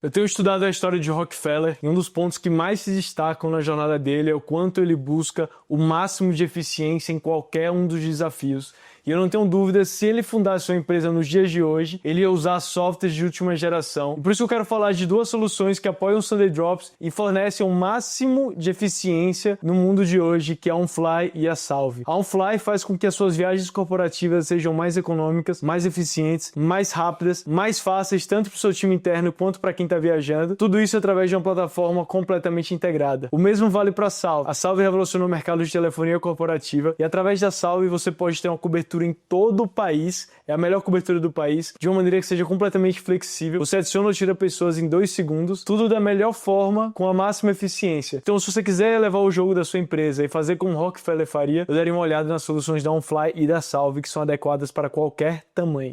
Eu tenho estudado a história de Rockefeller e um dos pontos que mais se destacam na jornada dele é o quanto ele busca o máximo de eficiência em qualquer um dos desafios. E eu não tenho dúvida, se ele fundasse sua empresa nos dias de hoje, ele ia usar softwares de última geração. E por isso eu quero falar de duas soluções que apoiam o Sunday Drops e fornecem o máximo de eficiência no mundo de hoje, que é a OnFly e a Salve. A OnFly faz com que as suas viagens corporativas sejam mais econômicas, mais eficientes, mais rápidas, mais fáceis, tanto para o seu time interno quanto para quem está viajando. Tudo isso através de uma plataforma completamente integrada. O mesmo vale para a Salve. A Salve revolucionou o mercado de telefonia corporativa e através da Salve você pode ter uma cobertura em todo o país, é a melhor cobertura do país, de uma maneira que seja completamente flexível. Você adiciona ou tira pessoas em 2 segundos, tudo da melhor forma, com a máxima eficiência. Então, se você quiser levar o jogo da sua empresa e fazer como Rockefeller faria, eu daria uma olhada nas soluções da OnFly e da Salve, que são adequadas para qualquer tamanho.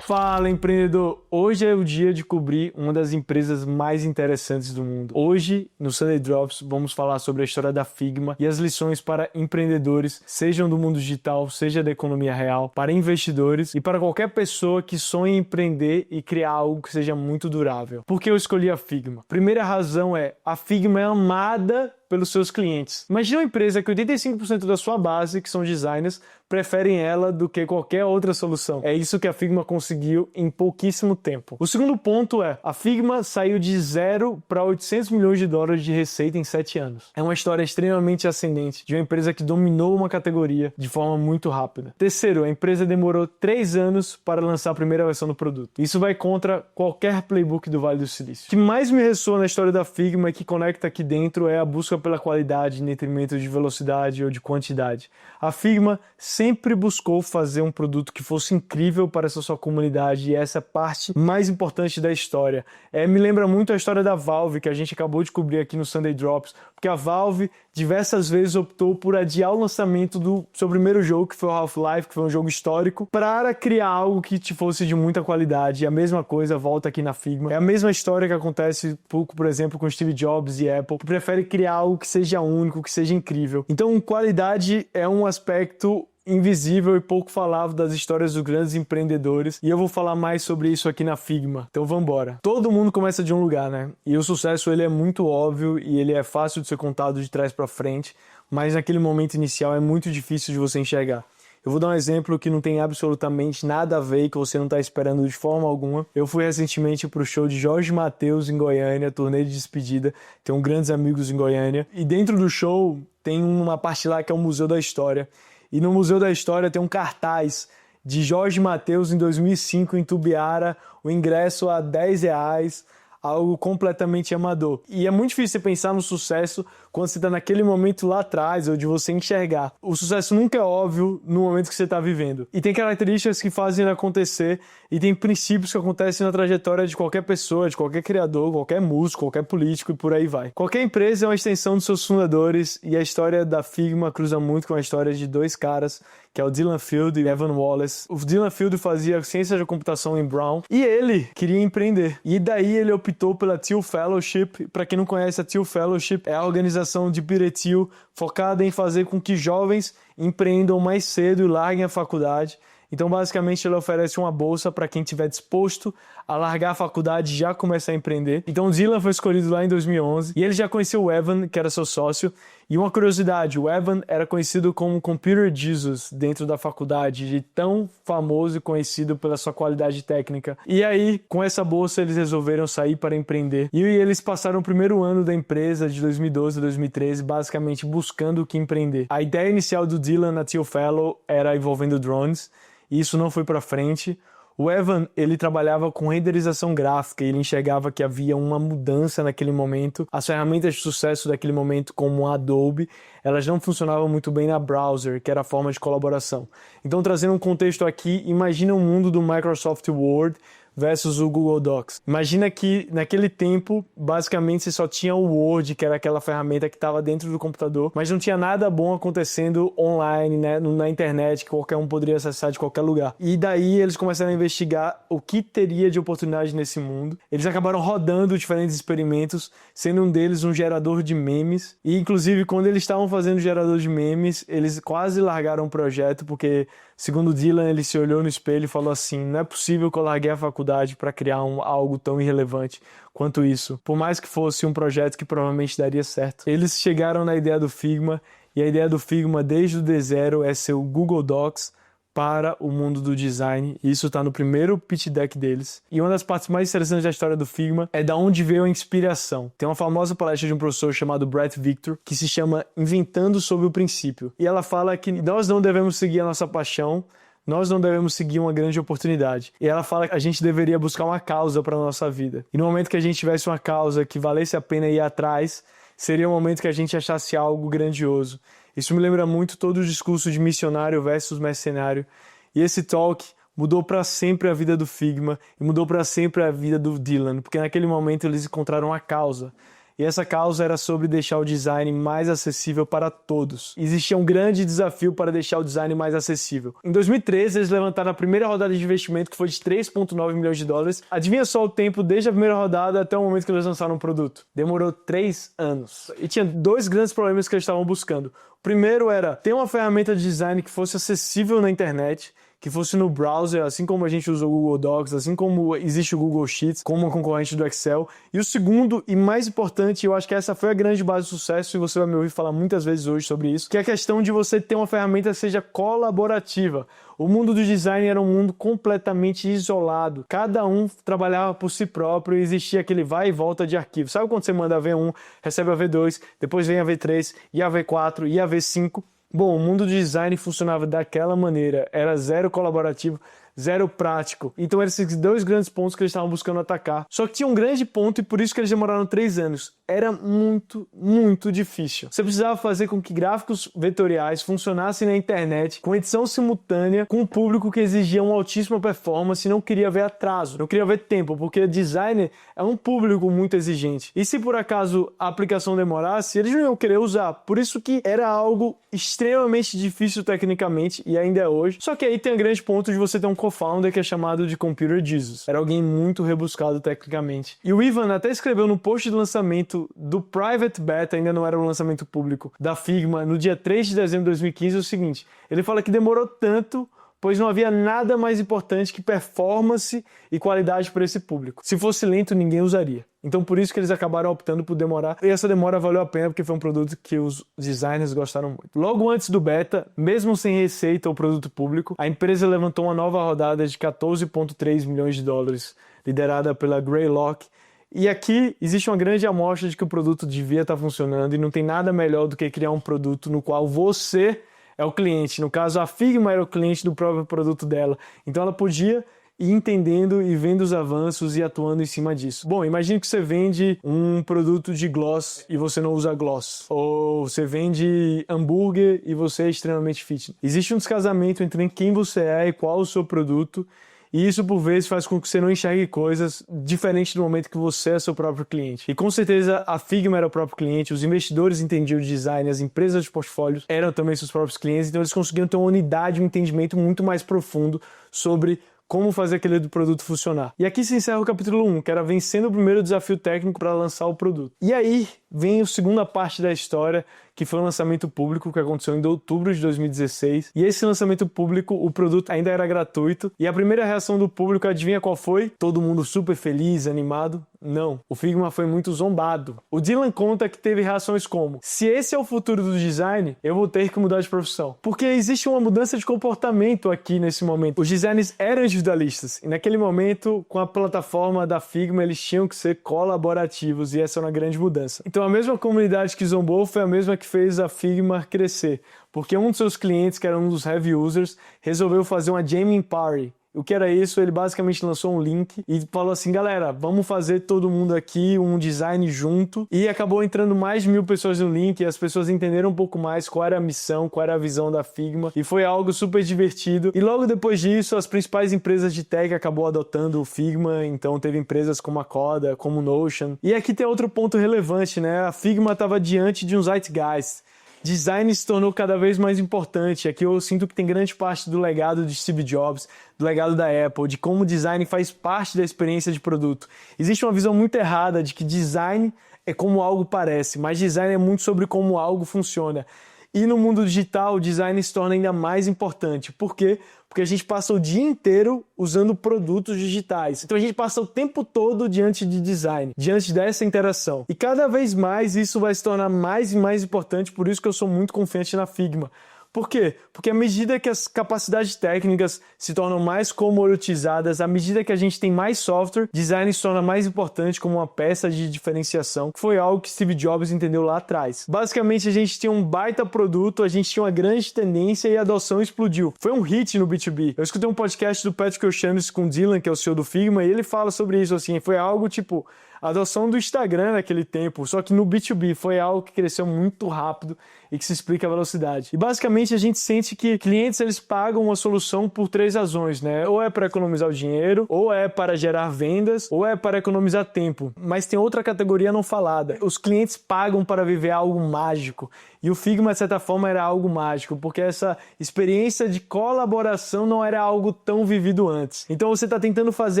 Fala, empreendedor! Hoje é o dia de cobrir uma das empresas mais interessantes do mundo. Hoje, no Sunday Drops, vamos falar sobre a história da Figma e as lições para empreendedores, sejam do mundo digital, seja da economia real, para investidores e para qualquer pessoa que sonhe em empreender e criar algo que seja muito durável. Por que eu escolhi a Figma? Primeira razão é, a Figma é amada pelos seus clientes. Imagina uma empresa que 85% da sua base, que são designers, preferem ela do que qualquer outra solução. É isso que a Figma conseguiu em pouquíssimo tempo. O segundo ponto é, a Figma saiu de 0 para 800 milhões de dólares de receita em 7 anos. É uma história extremamente ascendente de uma empresa que dominou uma categoria de forma muito rápida. Terceiro, a empresa demorou 3 anos para lançar a primeira versão do produto. Isso vai contra qualquer playbook do Vale do Silício. O que mais me ressoa na história da Figma e que conecta aqui dentro é a busca pela qualidade em detrimento de velocidade ou de quantidade. A Figma sempre buscou fazer um produto que fosse incrível para essa sua comunidade e essa é a parte mais importante da história. Me lembra muito a história da Valve, que a gente acabou de cobrir aqui no Sunday Drops, porque a Valve diversas vezes optou por adiar o lançamento do seu primeiro jogo, que foi o Half-Life, que foi um jogo histórico, para criar algo que fosse de muita qualidade. E a mesma coisa volta aqui na Figma. É a mesma história que acontece, por exemplo, com Steve Jobs e Apple, que prefere criar algo que seja único, que seja incrível. Então, qualidade é um aspecto invisível e pouco falado das histórias dos grandes empreendedores, e eu vou falar mais sobre isso aqui na Figma. Então vamos embora. Todo mundo começa de um lugar, né? E o sucesso ele é muito óbvio e ele é fácil de ser contado de trás para frente, mas naquele momento inicial é muito difícil de você enxergar. Eu vou dar um exemplo que não tem absolutamente nada a ver e que você não está esperando de forma alguma. Eu fui recentemente para o show de Jorge Mateus em Goiânia, turnê de despedida. Tenho grandes amigos em Goiânia. E dentro do show tem uma parte lá que é o Museu da História. E no Museu da História tem um cartaz de Jorge Mateus em 2005 em Tubiara, o ingresso a R$10, algo completamente amador. E é muito difícil você pensar no sucesso quando você está naquele momento lá atrás, ou de você enxergar. O sucesso nunca é óbvio no momento que você está vivendo. E tem características que fazem ele acontecer, e tem princípios que acontecem na trajetória de qualquer pessoa, de qualquer criador, qualquer músico, qualquer político, e por aí vai. Qualquer empresa é uma extensão dos seus fundadores, e a história da Figma cruza muito com a história de 2 caras, que é o Dylan Field e Evan Wallace. O Dylan Field fazia ciência da computação em Brown, e ele queria empreender. E daí ele optou pela Thiel Fellowship. Para quem não conhece, a Thiel Fellowship é a organização de Peter Thiel focada em fazer com que jovens empreendam mais cedo e larguem a faculdade. Então, basicamente, ele oferece uma bolsa para quem estiver disposto a largar a faculdade e já começar a empreender. Então, o Dylan foi escolhido lá em 2011 e ele já conheceu o Evan, que era seu sócio. E uma curiosidade, o Evan era conhecido como Computer Jesus dentro da faculdade, de tão famoso e conhecido pela sua qualidade técnica. E aí, com essa bolsa, eles resolveram sair para empreender. E eles passaram o primeiro ano da empresa, de 2012 a 2013, basicamente buscando o que empreender. A ideia inicial do Dylan na Thiel Fellow era envolvendo drones, e isso não foi para frente. O Evan, ele trabalhava com renderização gráfica e ele enxergava que havia uma mudança naquele momento. As ferramentas de sucesso daquele momento, como a Adobe, elas não funcionavam muito bem na browser, que era a forma de colaboração. Então, trazendo um contexto aqui, imagina um mundo do Microsoft Word, versus o Google Docs. Imagina que naquele tempo, basicamente, você só tinha o Word, que era aquela ferramenta que estava dentro do computador, mas não tinha nada bom acontecendo online, né, na internet, que qualquer um poderia acessar de qualquer lugar. E daí eles começaram a investigar o que teria de oportunidade nesse mundo. Eles acabaram rodando diferentes experimentos, sendo um deles um gerador de memes. E, inclusive, quando eles estavam fazendo o gerador de memes, eles quase largaram o projeto, porque, segundo o Dylan, ele se olhou no espelho e falou assim: não é possível que eu larguei a faculdade para criar algo tão irrelevante quanto isso, por mais que fosse um projeto que provavelmente daria certo. Eles chegaram na ideia do Figma, e a ideia do Figma desde o D0 é ser o Google Docs para o mundo do design, e isso está no primeiro pitch deck deles. E uma das partes mais interessantes da história do Figma é da onde veio a inspiração. Tem uma famosa palestra de um professor chamado Brett Victor, que se chama Inventando Sob o Princípio, e ela fala que nós não devemos seguir a nossa paixão, nós não devemos seguir uma grande oportunidade. E ela fala que a gente deveria buscar uma causa para a nossa vida. E no momento que a gente tivesse uma causa que valesse a pena ir atrás, seria o momento que a gente achasse algo grandioso. Isso me lembra muito todo o discurso de missionário versus mercenário. E esse talk mudou para sempre a vida do Figma e mudou para sempre a vida do Dylan, porque naquele momento eles encontraram a causa. E essa causa era sobre deixar o design mais acessível para todos. Existia um grande desafio para deixar o design mais acessível. Em 2013, eles levantaram a primeira rodada de investimento, que foi de 3,9 milhões de dólares. Adivinha só o tempo desde a primeira rodada até o momento que eles lançaram o produto? Demorou 3 anos. E tinha 2 grandes problemas que eles estavam buscando. O primeiro era ter uma ferramenta de design que fosse acessível na internet, que fosse no browser, assim como a gente usa o Google Docs, assim como existe o Google Sheets, como uma concorrente do Excel. E o segundo e mais importante, eu acho que essa foi a grande base do sucesso, e você vai me ouvir falar muitas vezes hoje sobre isso, que é a questão de você ter uma ferramenta que seja colaborativa. O mundo do design era um mundo completamente isolado. Cada um trabalhava por si próprio e existia aquele vai e volta de arquivo. Sabe quando você manda a V1, recebe a V2, depois vem a V3, e a V4, e a V5? Bom, o mundo do design funcionava daquela maneira, era zero colaborativo, zero prático. Então eram esses 2 grandes pontos que eles estavam buscando atacar. Só que tinha um grande ponto e por isso que eles demoraram 3 anos. Era muito, muito difícil. Você precisava fazer com que gráficos vetoriais funcionassem na internet com edição simultânea, com um público que exigia uma altíssima performance e não queria ver atraso, não queria ver tempo, porque designer é um público muito exigente. E se por acaso a aplicação demorasse, eles não iam querer usar. Por isso que era algo extremamente difícil tecnicamente, e ainda é hoje. Só que aí tem o grande ponto de você ter um co-founder que é chamado de Computer Jesus. Era alguém muito rebuscado tecnicamente. E o Ivan até escreveu no post de lançamento do Private Beta, ainda não era o lançamento público, da Figma, no dia 3 de dezembro de 2015, o seguinte: ele fala que demorou tanto pois não havia nada mais importante que performance e qualidade para esse público. Se fosse lento, ninguém usaria. Então por isso que eles acabaram optando por demorar, e essa demora valeu a pena porque foi um produto que os designers gostaram muito. Logo antes do beta, mesmo sem receita ou produto público, a empresa levantou uma nova rodada de 14,3 milhões de dólares, liderada pela Greylock. E aqui existe uma grande amostra de que o produto devia estar funcionando, e não tem nada melhor do que criar um produto no qual você é o cliente. No caso, a Figma era o cliente do próprio produto dela. Então ela podia ir entendendo e vendo os avanços e atuando em cima disso. Bom, imagine que você vende um produto de gloss e você não usa gloss. Ou você vende hambúrguer e você é extremamente fitness. Existe um descasamento entre quem você é e qual o seu produto. E isso, por vezes, faz com que você não enxergue coisas diferentes do momento que você é seu próprio cliente. E com certeza a Figma era o próprio cliente, os investidores entendiam o design, as empresas de portfólios eram também seus próprios clientes, então eles conseguiam ter uma unidade, um entendimento muito mais profundo sobre como fazer aquele produto funcionar. E aqui se encerra o capítulo 1, que era vencendo o primeiro desafio técnico para lançar o produto. E aí vem a segunda parte da história, que foi o lançamento público, que aconteceu em outubro de 2016. E esse lançamento público, o produto ainda era gratuito. E a primeira reação do público, adivinha qual foi? Todo mundo super feliz, animado? Não. O Figma foi muito zombado. O Dylan conta que teve reações como: se esse é o futuro do design, eu vou ter que mudar de profissão. Porque existe uma mudança de comportamento aqui nesse momento. Os designers eram individualistas. E naquele momento, com a plataforma da Figma, eles tinham que ser colaborativos. E essa é uma grande mudança. Então a mesma comunidade que zombou foi a mesma que fez a Figma crescer, porque um dos seus clientes, que era um dos heavy users, resolveu fazer uma Jamming Party. O que era isso? Ele basicamente lançou um link e falou assim, galera, vamos fazer todo mundo aqui um design junto. E acabou entrando mais de 1.000 pessoas no link e as pessoas entenderam um pouco mais qual era a missão, qual era a visão da Figma. E foi algo super divertido. E logo depois disso, as principais empresas de tech acabou adotando o Figma. Então teve empresas como a Coda, como o Notion. E aqui tem outro ponto relevante, né? A Figma estava diante de um zeitgeist. Design se tornou cada vez mais importante. Aqui eu sinto que tem grande parte do legado de Steve Jobs, do legado da Apple, de como o design faz parte da experiência de produto. Existe uma visão muito errada de que design é como algo parece, mas design é muito sobre como algo funciona. E no mundo digital, o design se torna ainda mais importante. Por quê? Porque a gente passa o dia inteiro usando produtos digitais. Então a gente passa o tempo todo diante de design, diante dessa interação. E cada vez mais isso vai se tornar mais e mais importante, por isso que eu sou muito confiante na Figma. Por quê? Porque à medida que as capacidades técnicas se tornam mais comoditizadas, à medida que a gente tem mais software, design se torna mais importante como uma peça de diferenciação, que foi algo que Steve Jobs entendeu lá atrás. Basicamente, a gente tinha um baita produto, a gente tinha uma grande tendência e a adoção explodiu. Foi um hit no B2B. Eu escutei um podcast do Patrick O'Shaughnessy com o Dylan, que é o CEO do Figma, e ele fala sobre isso, assim, foi algo tipo a adoção do Instagram naquele tempo, só que no B2B foi algo que cresceu muito rápido e que se explica a velocidade. E basicamente a gente sente que clientes eles pagam uma solução por 3 razões, né? Ou é para economizar o dinheiro, ou é para gerar vendas, ou é para economizar tempo. Mas tem outra categoria não falada. Os clientes pagam para viver algo mágico. E o Figma, de certa forma, era algo mágico, porque essa experiência de colaboração não era algo tão vivido antes. Então você está tentando fazer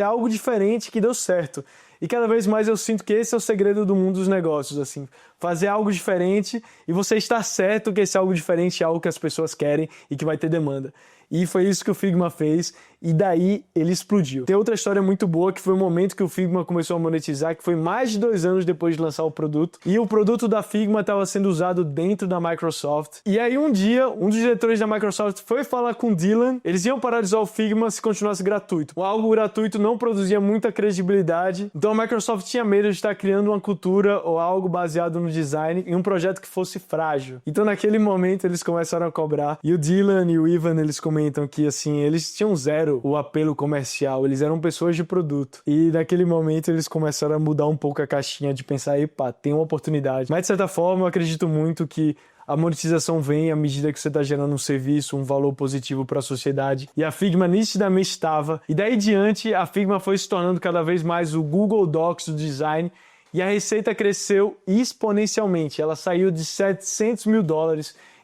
algo diferente que deu certo. E cada vez mais eu sinto que esse é o segredo do mundo dos negócios, assim. Fazer algo diferente e você estar certo que esse algo diferente é algo que as pessoas querem e que vai ter demanda. E foi isso que o Figma fez e daí ele explodiu. Tem outra história muito boa que foi o momento que o Figma começou a monetizar, que foi mais de 2 anos depois de lançar o produto. E o produto da Figma estava sendo usado dentro da Microsoft. E aí um dia, um dos diretores da Microsoft foi falar com o Dylan. Eles iam parar de usar o Figma se continuasse gratuito. Algo gratuito não produzia muita credibilidade. Então a Microsoft tinha medo de estar criando uma cultura ou algo baseado no design em um projeto que fosse frágil. Então naquele momento eles começaram a cobrar. E o Dylan e o Ivan, eles comentam que assim, eles tinham zero o apelo comercial, eles eram pessoas de produto. E naquele momento eles começaram a mudar um pouco a caixinha de pensar, epa, tem uma oportunidade. Mas de certa forma eu acredito muito que a monetização vem à medida que você está gerando um serviço, um valor positivo para a sociedade. E a Figma nitidamente estava. E daí diante, a Figma foi se tornando cada vez mais o Google Docs do design. E a receita cresceu exponencialmente. Ela saiu de $700 mil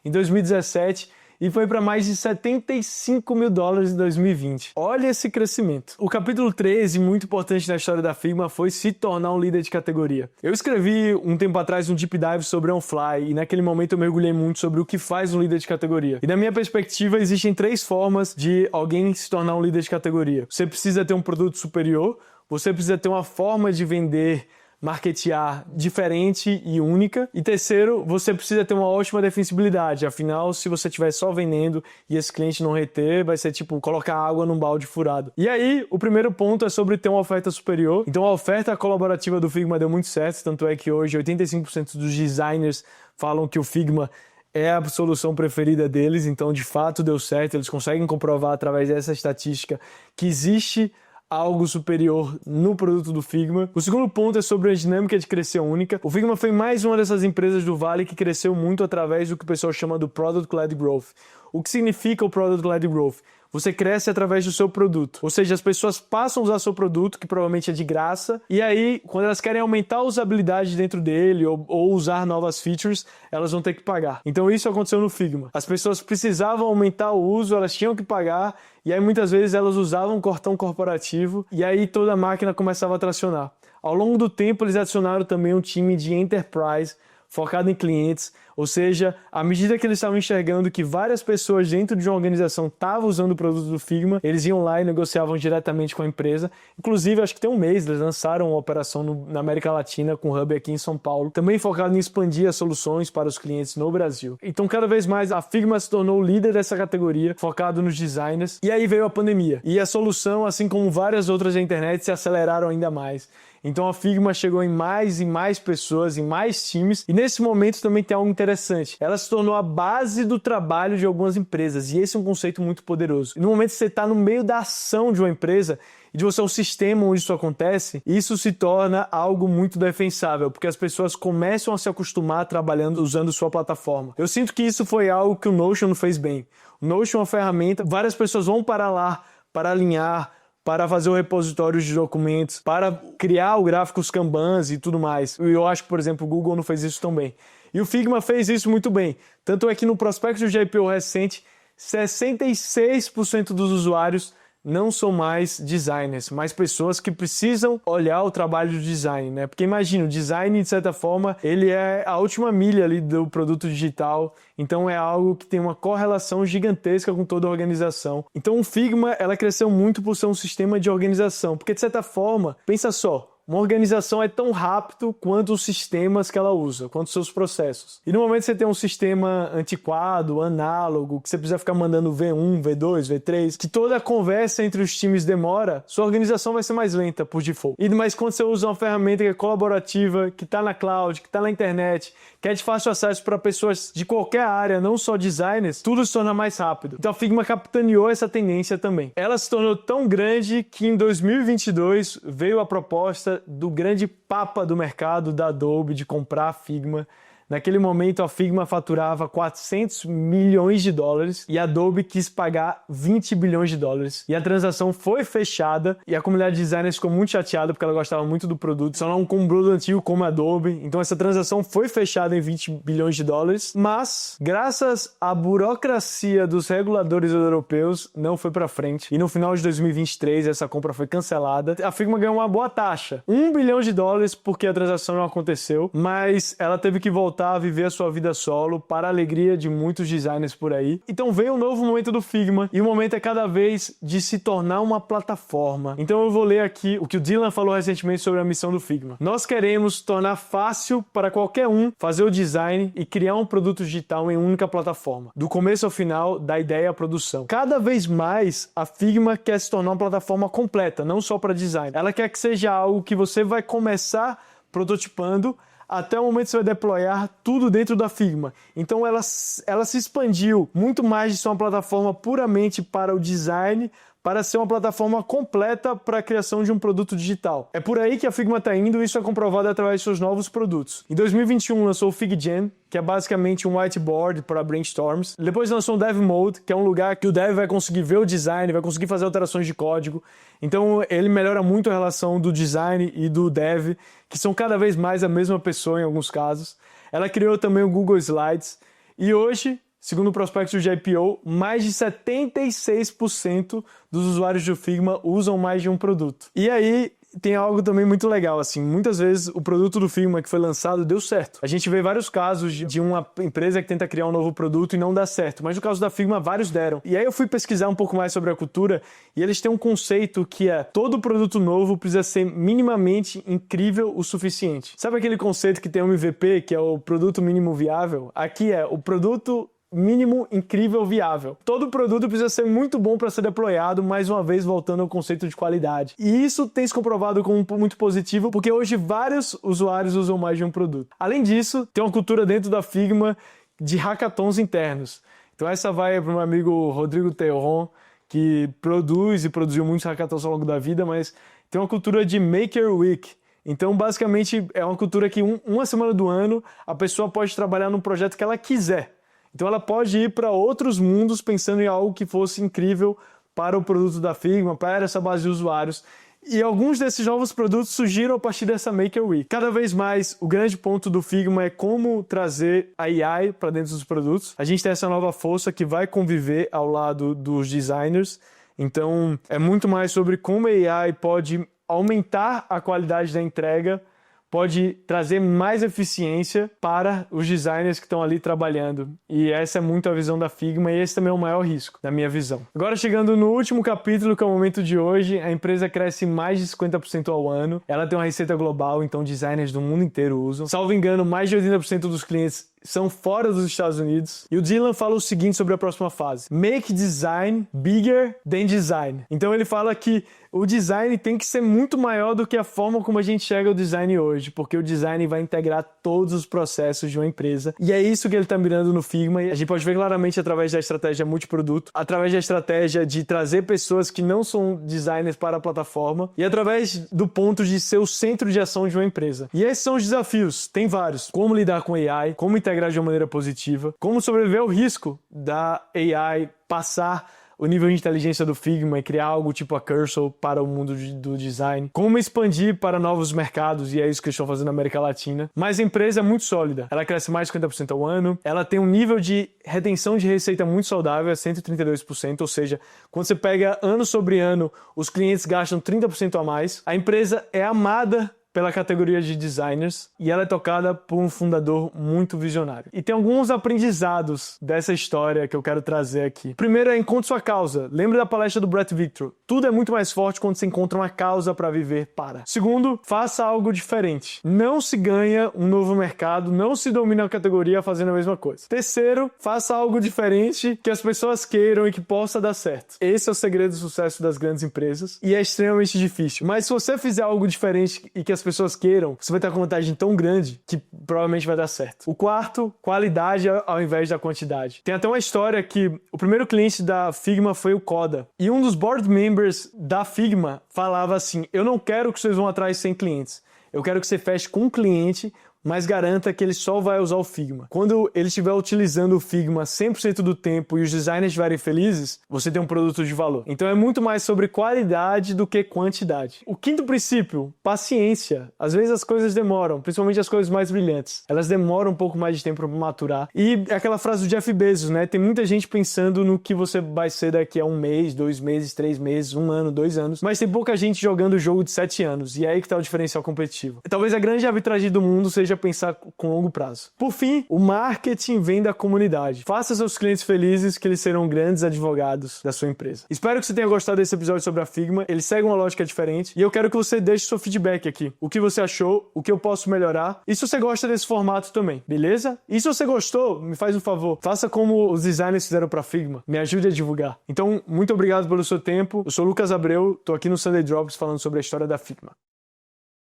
em 2017 e foi para mais de $75 mil em 2020. Olha esse crescimento. O capítulo 13, muito importante na história da Figma, foi se tornar um líder de categoria. Eu escrevi um tempo atrás um deep dive sobre OnFly e naquele momento eu mergulhei muito sobre o que faz um líder de categoria. E na minha perspectiva, existem 3 formas de alguém se tornar um líder de categoria. Você precisa ter um produto superior, você precisa ter uma forma de vender, marketear diferente e única. E terceiro, você precisa ter uma ótima defensibilidade. Afinal, se você estiver só vendendo e esse cliente não reter, vai ser tipo colocar água num balde furado. E aí, o primeiro ponto é sobre ter uma oferta superior. Então a oferta colaborativa do Figma deu muito certo, tanto é que hoje 85% dos designers falam que o Figma é a solução preferida deles, então de fato deu certo, eles conseguem comprovar através dessa estatística que existe algo superior no produto do Figma. O segundo ponto é sobre a dinâmica de crescer única. O Figma foi mais uma dessas empresas do Vale que cresceu muito através do que o pessoal chama do Product-Led Growth. O que significa o Product-Led Growth? Você cresce através do seu produto. Ou seja, as pessoas passam a usar seu produto, que provavelmente é de graça, e aí, quando elas querem aumentar a usabilidade dentro dele ou usar novas features, elas vão ter que pagar. Então isso aconteceu no Figma. As pessoas precisavam aumentar o uso, elas tinham que pagar, e aí muitas vezes elas usavam um cartão corporativo, e aí toda a máquina começava a tracionar. Ao longo do tempo, eles adicionaram também um time de enterprise, focado em clientes, ou seja, à medida que eles estavam enxergando que várias pessoas dentro de uma organização estavam usando o produto do Figma, eles iam lá e negociavam diretamente com a empresa. Inclusive, acho que tem um mês, eles lançaram uma operação na América Latina com hub aqui em São Paulo, também focado em expandir as soluções para os clientes no Brasil. Então, cada vez mais, a Figma se tornou o líder dessa categoria, focado nos designers. E aí veio a pandemia. E a solução, assim como várias outras da internet, se aceleraram ainda mais. Então, a Figma chegou em mais e mais pessoas, em mais times. E nesse momento também tem algo interessante interessante. Ela se tornou a base do trabalho de algumas empresas, e esse é um conceito muito poderoso. E no momento que você está no meio da ação de uma empresa, e de você é o sistema onde isso acontece, isso se torna algo muito defensável, porque as pessoas começam a se acostumar trabalhando usando sua plataforma. Eu sinto que isso foi algo que o Notion fez bem. O Notion é uma ferramenta, várias pessoas vão para lá para alinhar, para fazer o repositório de documentos, para criar o gráficos Kanbans e tudo mais. E eu acho que, por exemplo, o Google não fez isso tão bem. E o Figma fez isso muito bem. Tanto é que no prospecto de IPO recente, 66% dos usuários não são mais designers, mas pessoas que precisam olhar o trabalho do design, né? Porque imagina, o design, de certa forma, ele é a última milha ali do produto digital, então é algo que tem uma correlação gigantesca com toda a organização. Então o Figma, ela cresceu muito por ser um sistema de organização, porque de certa forma, pensa só, uma organização é tão rápido quanto os sistemas que ela usa, quanto os seus processos. E no momento que você tem um sistema antiquado, análogo, que você precisa ficar mandando V1, V2, V3, que toda a conversa entre os times demora, sua organização vai ser mais lenta por default. Mas quando você usa uma ferramenta que é colaborativa, que está na cloud, que está na internet, que é de fácil acesso para pessoas de qualquer área, não só designers, tudo se torna mais rápido. Então a Figma capitaneou essa tendência também. Ela se tornou tão grande que em 2022 veio a proposta do grande papa do mercado da Adobe de comprar a Figma. Naquele momento, a Figma faturava 400 milhões de dólares e a Adobe quis pagar 20 bilhões de dólares. E a transação foi fechada e a comunidade de designers ficou muito chateada porque ela gostava muito do produto. Só não com um produto antigo como a Adobe. Então essa transação foi fechada em 20 bilhões de dólares. Mas, graças à burocracia dos reguladores europeus, não foi para frente. E no final de 2023, essa compra foi cancelada. A Figma ganhou uma boa taxa. 1 bilhão de dólares porque a transação não aconteceu. Mas ela teve que voltar a viver a sua vida solo para a alegria de muitos designers por aí. Então vem um novo momento do Figma e o momento é cada vez de se tornar uma plataforma. Então eu vou ler aqui o que o Dylan falou recentemente sobre a missão do Figma. Nós queremos tornar fácil para qualquer um fazer o design e criar um produto digital em única plataforma, do começo ao final, da ideia à produção. Cada vez mais a Figma quer se tornar uma plataforma completa, não só para design. Ela quer que seja algo que você vai começar prototipando até o momento que você vai deployar tudo dentro da Figma. Então ela se expandiu muito mais de ser uma plataforma puramente para o design, para ser uma plataforma completa para a criação de um produto digital. É por aí que a Figma está indo e isso é comprovado através de seus novos produtos. Em 2021 lançou o FigJam, que é basicamente um whiteboard para brainstorms. Depois lançou o Dev Mode, que é um lugar que o dev vai conseguir ver o design, vai conseguir fazer alterações de código. Então ele melhora muito a relação do design e do dev, que são cada vez mais a mesma pessoa em alguns casos. Ela criou também o Google Slides e hoje, segundo o prospecto de IPO, mais de 76% dos usuários do Figma usam mais de um produto. E aí tem algo também muito legal, assim, muitas vezes o produto do Figma que foi lançado deu certo. A gente vê vários casos de uma empresa que tenta criar um novo produto e não dá certo, mas no caso da Figma vários deram. E aí eu fui pesquisar um pouco mais sobre a cultura e eles têm um conceito que é: todo produto novo precisa ser minimamente incrível o suficiente. Sabe aquele conceito que tem o MVP, que é o produto mínimo viável? Aqui é o produto mínimo incrível viável. Todo produto precisa ser muito bom para ser deployado, mais uma vez voltando ao conceito de qualidade. E isso tem se comprovado como muito positivo, porque hoje vários usuários usam mais de um produto. Além disso, tem uma cultura dentro da Figma de hackathons internos. Então essa vai para o meu amigo Rodrigo Terron, que produz e produziu muitos hackathons ao longo da vida, mas tem uma cultura de Maker Week. Então, basicamente, é uma cultura que uma semana do ano a pessoa pode trabalhar num projeto que ela quiser. Então ela pode ir para outros mundos pensando em algo que fosse incrível para o produto da Figma, para essa base de usuários. E alguns desses novos produtos surgiram a partir dessa Maker Week. Cada vez mais, o grande ponto do Figma é como trazer a AI para dentro dos produtos. A gente tem essa nova força que vai conviver ao lado dos designers. Então, é muito mais sobre como a AI pode aumentar a qualidade da entrega, pode trazer mais eficiência para os designers que estão ali trabalhando. E essa é muito a visão da Figma e esse também é o maior risco, na minha visão. Agora, chegando no último capítulo, que é o momento de hoje, a empresa cresce mais de 50% ao ano. Ela tem uma receita global, então designers do mundo inteiro usam. Salvo engano, mais de 80% dos clientes são fora dos Estados Unidos. E o Dylan fala o seguinte sobre a próxima fase: Make design bigger than design. Então ele fala que o design tem que ser muito maior do que a forma como a gente enxerga o design hoje, porque o design vai integrar todos os processos de uma empresa. E é isso que ele está mirando no Figma. E a gente pode ver claramente através da estratégia multiproduto, através da estratégia de trazer pessoas que não são designers para a plataforma e através do ponto de ser o centro de ação de uma empresa. E esses são os desafios. Tem vários. Como lidar com AI, como integrar de uma maneira positiva, como sobreviver ao risco da AI passar o nível de inteligência do Figma e criar algo tipo a Cursor para o mundo do design. Como expandir para novos mercados, e é isso que eles estão fazendo na América Latina. Mas a empresa é muito sólida. Ela cresce mais de 50% ao ano. Ela tem um nível de retenção de receita muito saudável, é 132%. Ou seja, quando você pega ano sobre ano, os clientes gastam 30% a mais. A empresa é amada pela categoria de designers e ela é tocada por um fundador muito visionário. E tem alguns aprendizados dessa história que eu quero trazer aqui. Primeiro é encontre sua causa. Lembra da palestra do Brett Victor? Tudo é muito mais forte quando você encontra uma causa para viver para. Segundo, faça algo diferente. Não se ganha um novo mercado, não se domina a categoria fazendo a mesma coisa. Terceiro, faça algo diferente que as pessoas queiram e que possa dar certo. Esse é o segredo do sucesso das grandes empresas e é extremamente difícil. Mas se você fizer algo diferente e que as pessoas queiram, você vai ter uma vantagem tão grande que provavelmente vai dar certo. O quarto, qualidade ao invés da quantidade. Tem até uma história que o primeiro cliente da Figma foi o Coda. E um dos board members da Figma falava assim: eu não quero que vocês vão atrás de 100 clientes. Eu quero que você feche com um cliente, mas garanta que ele só vai usar o Figma. Quando ele estiver utilizando o Figma 100% do tempo e os designers estiverem felizes, você tem um produto de valor. Então é muito mais sobre qualidade do que quantidade. O quinto princípio, paciência. Às vezes as coisas demoram, principalmente as coisas mais brilhantes. Elas demoram um pouco mais de tempo para maturar. E é aquela frase do Jeff Bezos, né? Tem muita gente pensando no que você vai ser daqui a 1 mês, 2 meses, 3 meses, 1 ano, 2 anos. Mas tem pouca gente jogando o jogo de 7 anos. E é aí que está o diferencial competitivo. Talvez a grande arbitragem do mundo seja pensar com longo prazo. Por fim, o marketing vem da comunidade. Faça seus clientes felizes que eles serão grandes advogados da sua empresa. Espero que você tenha gostado desse episódio sobre a Figma. Ele segue uma lógica diferente e eu quero que você deixe seu feedback aqui. O que você achou, o que eu posso melhorar e se você gosta desse formato também, beleza? E se você gostou, me faz um favor, faça como os designers fizeram para a Figma. Me ajude a divulgar. Então, muito obrigado pelo seu tempo. Eu sou o Lucas Abreu, tô aqui no Sunday Drops falando sobre a história da Figma.